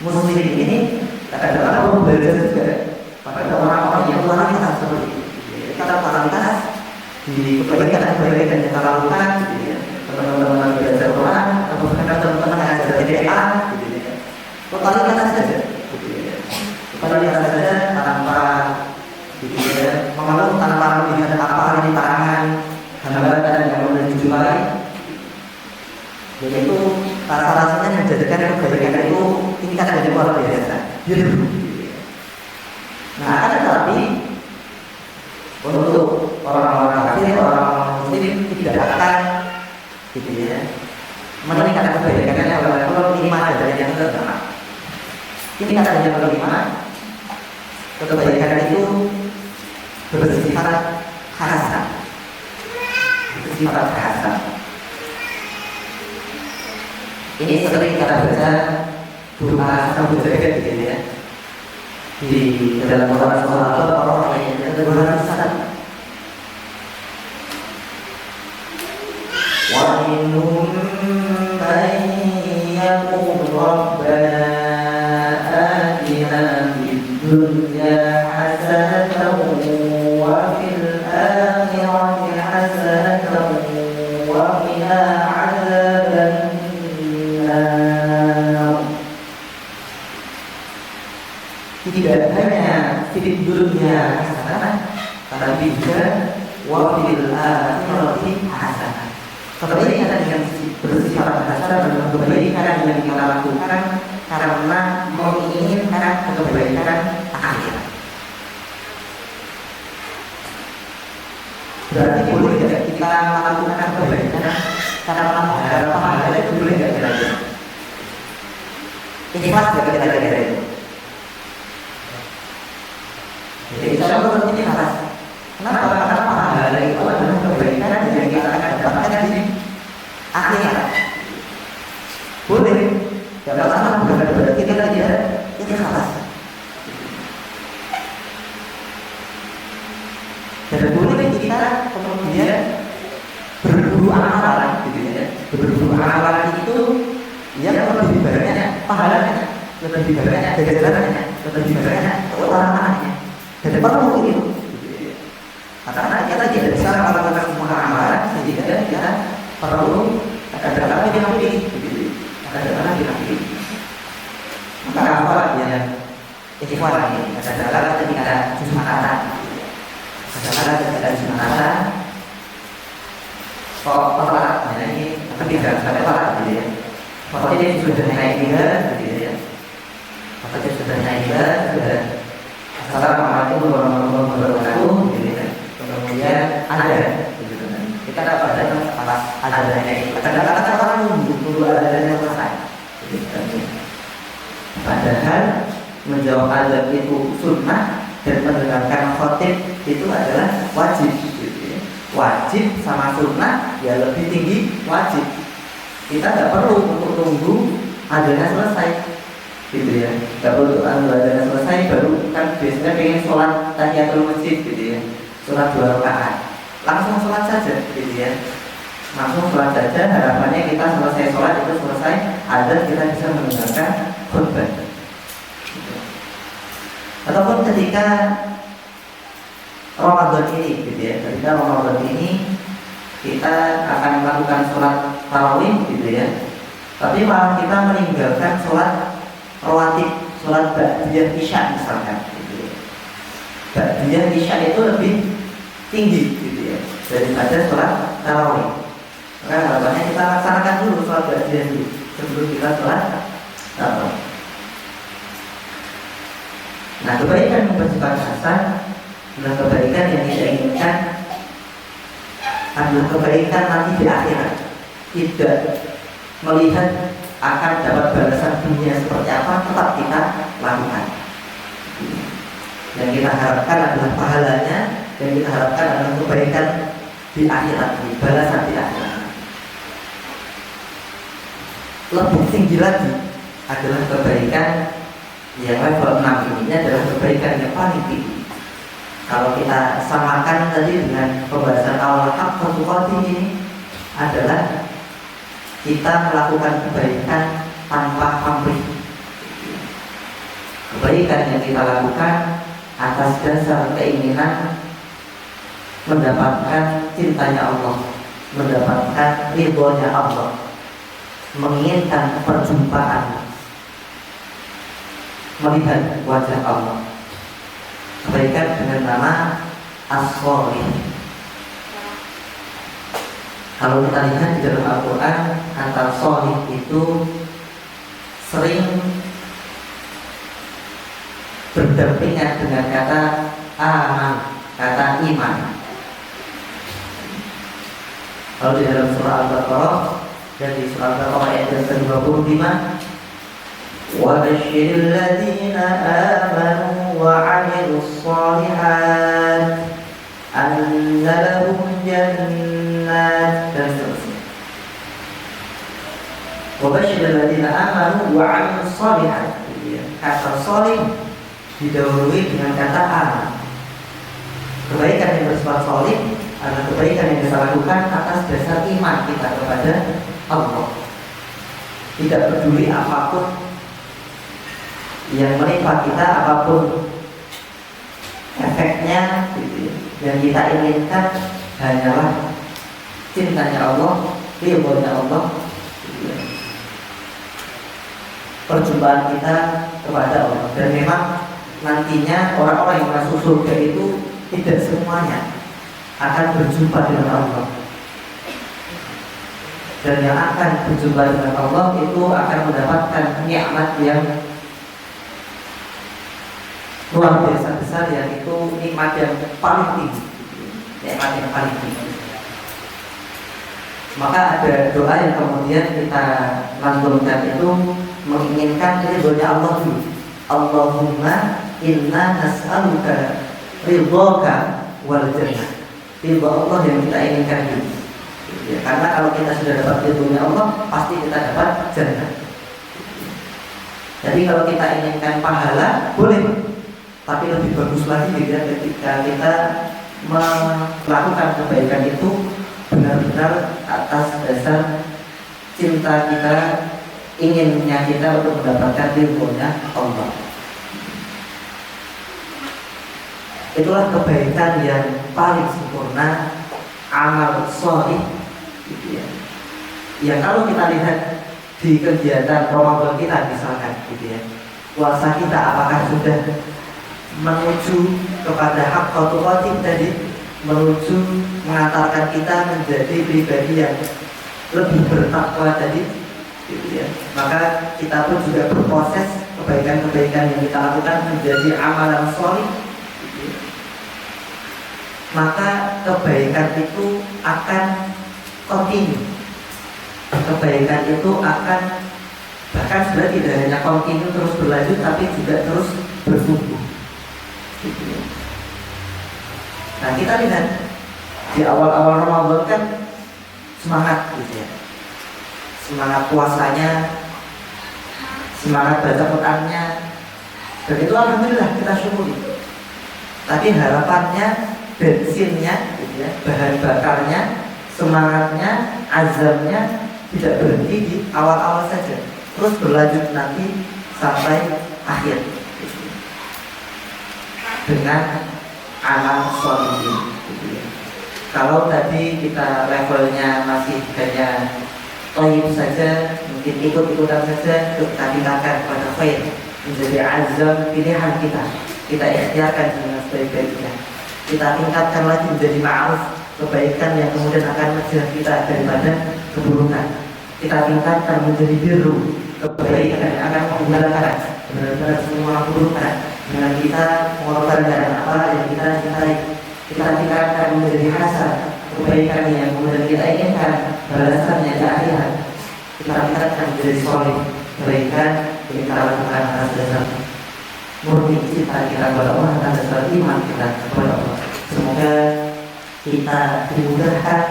muslim ini kadang-kadang perlu belajar juga pada orang-orang yang kualitas seperti itu. Kita kualitas di kebaikan-kebaikan yang kita lakukan gitu ya. Teman-teman belajar Quran atau teman-teman mengajar DPA gitu ya. Kualitas saja gitu ya. Kualitas saja tanpa gitu ya, mengeluh tanpa melihat apa rintangan hambatan yang menuju baik. Jadi itu rasa-rasanya menjadikan kebaikan itu tingkat yang luar biasa. Nah, akan tetapi untuk orang-orang kafir, orang-orang muslim tidak akan gitu ya meningkat kebaikannya kalau 5 dari yang pertama. Tingkat yang kelima, kebaikan itu bersifat hasan. Bersifat hasan. Ini sering kita baca doa sambut jagat gitu ya. Di dalam orang yang ada Ustaz. Wa minhum man yaqulu rabbana atina fid dunya hasanatan wa fil akhirati hasanatan wa qina adzaban nar. Tidak hanya di dunia hasanah, tapi juga wa fil akhirati hasanah. Kebaikan yang bersifat hasanah adalah kebaikan yang kita lakukan karena menginginkan kebaikan akhirat. Berarti boleh tidak kita melakukan kebaikan karena mengharap pahala itu boleh tidak kira-kira? Ikhlas tidak kira-kira itu? Jadi insya Allah ini ikhlas. Kenapa? Karena pahala itu adalah kebaikan yang kita akan dapatkan di akhirat. Boleh. Tidak masalah. Berarti kita tidak ikhlas. Dan boleh kita kemudian berburu amalan, gitu ya. Berburu amalan itu yang lebih banyak pahalanya, lebih banyak ganjarannya, lebih banyak keutamaannya. Dan perlu itu. Karena kita tidak bisa melakukan semua amalan, sehingga kita perlu kadang-kadang dinampili, kadang-kadang dinampili. Maka apa yang ikhwan ini? Kadang-kadang ketika Jumatan, kadang-kadang ketika Jumatan, kok telat, ini ketiga sampai telat, gitu ya. Pokoknya dia sudah naik juga, gitu ya. Pokoknya sudah naik juga, sudah. Assalamualaikum warahmatullahi wabarakatuh, gitu ya. Kemudian ada, gitu kan. Kita dapat ada masalah adanya itu. Kadang-kadang orang nunggu dulu adanya selesai. Padahal menjawab azan itu sunnah dan mendengarkan khotib itu adalah wajib. Gitu ya. Wajib sama sunnah ya lebih tinggi wajib. Kita tidak perlu untuk nunggu adanya selesai. Gitu ya. Tidak perlu adanya selesai baru kan biasanya pengen sholat tahiyatul masjid, gitu ya. Sholat 2 rakaat, langsung sholat saja, gitu ya. Langsung sholat saja, harapannya kita selesai sholat itu selesai, azan kita bisa mendengarkan khutbah. Ataupun ketika Ramadan ini, gitu ya, ketika Ramadan ini kita akan melakukan sholat tarawih, gitu ya. Tapi malah kita meninggalkan sholat rawatib, sholat ba'diyah isya misalkan, gitu ya. Ba'diyah isya itu lebih tinggi, gitu ya, daripada sholat tarawih. Maka harapannya kita laksanakan dulu sholat ba'diyah dulu sebelum kita sholat tarawih. Nah, kebaikan yang bersifat hasan adalah kebaikan yang kita inginkan, adalah kebaikan nanti di akhirat, tidak melihat akan dapat balasan dunia seperti apa, tetap kita lakukan. Yang kita harapkan adalah pahalanya, yang kita harapkan adalah kebaikan di akhirat, balasan di akhirat. Lebih tinggi lagi adalah kebaikan yang level 6 ini adalah kebaikan yang paling tinggi. Kalau kita samakan tadi dengan pembahasan awal hak ini adalah kita melakukan kebaikan tanpa pamrih. Kebaikan yang kita lakukan atas dasar keinginan mendapatkan cintanya Allah, mendapatkan ridhonya Allah, menginginkan perjumpaan, melihat wajah Allah. Kebaikan dengan nama as-sholih. Kalau kita lihat di dalam Al-Quran, kata sholih itu sering berdampingan dengan kata aman, kata iman. Kalau di dalam surah Al-Baqarah dan di surah Al-Baqarah ayat ke-25, wa basyiril ladzina amanu wa 'amilus shalihat anna lahum jannat, dan seterusnya. Wa basyiril illal ladzina amanu wa 'amilus shalihat. Kata sholih didahului dengan kata amal. Kebaikan yang bersifat sholih adalah kebaikan yang kita lakukan atas dasar iman kita kepada Allah. Tidak peduli apapun yang menimpa kita, apapun efeknya, yang kita inginkan hanyalah cintanya Allah, ridhonya Allah, perjumpaan kita kepada Allah. Dan memang nantinya orang-orang yang masuk surga itu tidak semuanya akan berjumpa dengan Allah. Dan yang akan berjumpa dengan Allah itu akan mendapatkan nikmat yang luar biasa besar, yaitu nikmat yang paling tinggi, nikmat yang paling tinggi. Maka ada doa yang kemudian kita lantunkan itu menginginkan ridhonya Allah dulu. Allahumma inna nas'aluka ridhoka wal jannah. Ridho Allah yang kita inginkan dulu. Ya, karena kalau kita sudah dapat ridhonya Allah, pasti kita dapat jannah. Jadi kalau kita inginkan pahala, boleh. Tapi lebih bagus lagi ketika kita melakukan kebaikan itu benar-benar atas dasar cinta kita, inginnya kita untuk mendapatkan ridhonya Allah. Itulah kebaikan yang paling sempurna, amal sholih, gitu ya. Yang kalau kita lihat di kegiatan Ramadan kita misalkan, gitu ya, puasa kita apakah sudah menuju kepada haqqatul qatim tadi, menuju mengantarkan kita menjadi pribadi yang lebih bertakwa tadi, gitu ya. Maka kita pun juga berproses kebaikan-kebaikan yang kita lakukan menjadi amalan sholih, gitu ya. Maka kebaikan itu akan continue. Kebaikan itu akan bahkan sebenarnya tidak hanya continue terus berlanjut, tapi juga terus bertumbuh. Nah, kita lihat di awal-awal Ramadan kan semangat, gitu ya, semangat puasanya, semangat baca Qurannya, dan itu alhamdulillah kita syukuri. Tapi harapannya, bensinnya, gitu ya, bahan bakarnya, semangatnya, azamnya tidak berhenti di awal-awal saja, terus berlanjut nanti sampai akhir, gitu ya, dengan amal sholihin, gitu ya. Kalau tadi kita levelnya masih hanya toyib saja, mungkin ikut-ikutan saja, kita tingkatkan pada khair, menjadi azam pilihan kita ikhtiarkan dengan sebaik-baiknya. Kita tingkatkan lagi menjadi ma'ruf, kebaikan yang kemudian akan mencegah kita daripada keburukan. Kita tingkatkan menjadi birru, kebaikan yang akan menghindarkan benar-benar semua keburukan, dengan kita mengorbankan apa yang kita cintai. Kita tingkatkan menjadi hasan, kebaikan yang kemudian kita inginkan balasannya di akhirat. Kita tingkatkan menjadi sholih, kebaikan yang kita lakukan atas dasar murni cinta kita kepada Allah, atas dasar iman kita kepada Allah. Semoga kita dimudahkan,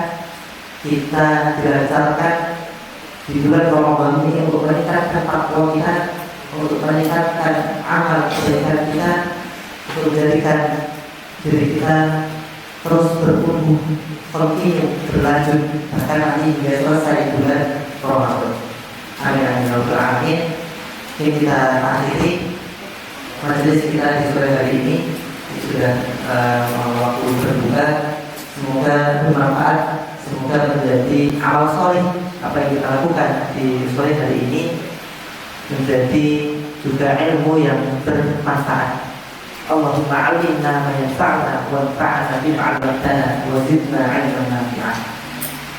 kita dilancarkan di bulan Ramadan ini untuk meningkatkan takwa kita, untuk meningkatkan amal kebaikan kita, untuk menjadikan diri kita terus bertumbuh, continue, berlanjut, bahkan nanti hingga selesai bulan Ramadan. Amin amin ya rabbal alamin. Ini kita akhiri majelis kita di sore hari ini. Sudah waktu berbuka. Semoga bermanfaat, semoga menjadi amal soleh apa yang kita lakukan di sore hari ini, menjadi juga ilmu yang bermanfaat. Allahumma 'allimna ma yanfa'una wanfa'na bima 'allamtana wa zidna 'ilman nafi'an.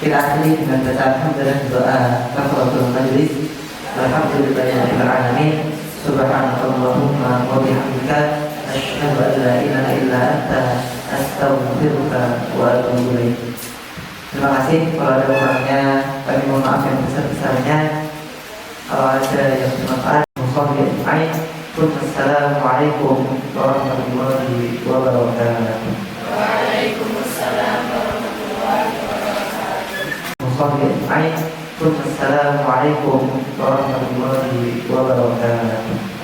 Kita akhiri dengan baca alhamdulillah, doa kafaratul majlis. Alhamdulillahirabbil alamin. Subhanallahumma wa bihamdika asyhadu an la ilaha illa anta astaghfiruka wa atubu ilaik. Terima kasih. Kalau ada kurangnya kami mohon maaf yang besar-besarnya. Kalau ada yang bermanfaat, Assalamualaikum warahmatullahi wabarakatuh. Waalaikumsalam warahmatullahi wabarakatuh. Assalamualaikum warahmatullahi wabarakatuh.